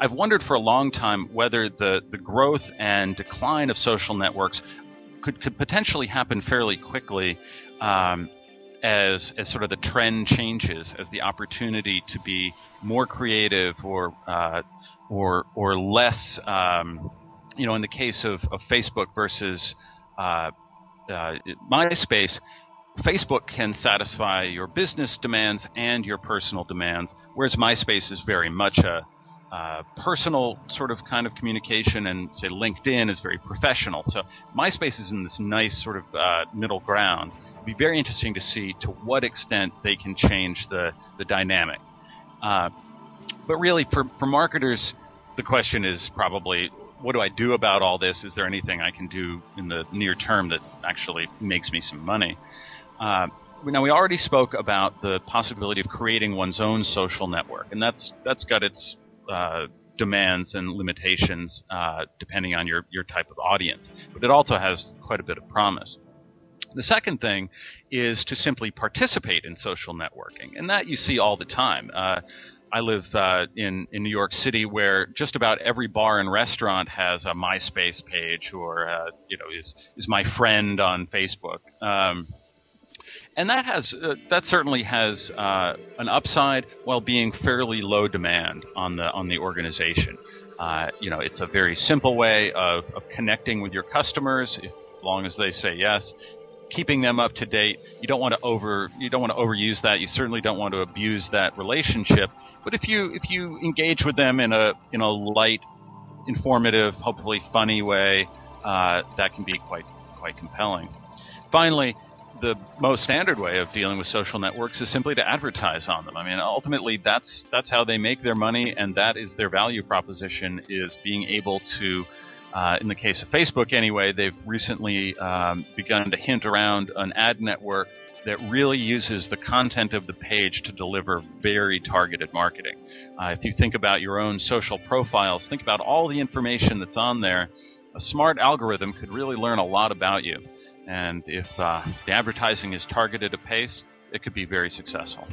I've wondered for a long time whether the growth and decline of social networks could potentially happen fairly quickly as sort of the trend changes, as the opportunity to be more creative or less, in the case of Facebook versus MySpace. Facebook can satisfy your business demands and your personal demands, whereas MySpace is very much a personal sort of kind of communication, and say LinkedIn is very professional. So MySpace is in this nice sort of middle ground. It'd be very interesting to see to what extent they can change the dynamic. But really, for marketers, the question is probably, what do I do about all this? Is there anything I can do in the near term that actually makes me some money? Now, we already spoke about the possibility of creating one's own social network, and that's got its demands and limitations depending on your type of audience. But it also has quite a bit of promise. The second thing is to simply participate in social networking, and that you see all the time. I live in New York City, where just about every bar and restaurant has a MySpace page, or is my friend on Facebook. And that certainly has an upside while being fairly low demand on the organization. It's a very simple way of connecting with your customers, as long as they say yes. Keeping them up to date. You don't want to overuse that. You certainly don't want to abuse that relationship. But if you engage with them in a light, informative, hopefully funny way, that can be quite compelling. Finally, the most standard way of dealing with social networks is simply to advertise on them. I mean, ultimately, that's how they make their money, and that is their value proposition, is being able to, in the case of Facebook anyway, they've recently begun to hint around an ad network that really uses the content of the page to deliver very targeted marketing. If you think about your own social profiles, think about all the information that's on there, a smart algorithm could really learn a lot about you. And if the advertising is targeted apace, it could be very successful.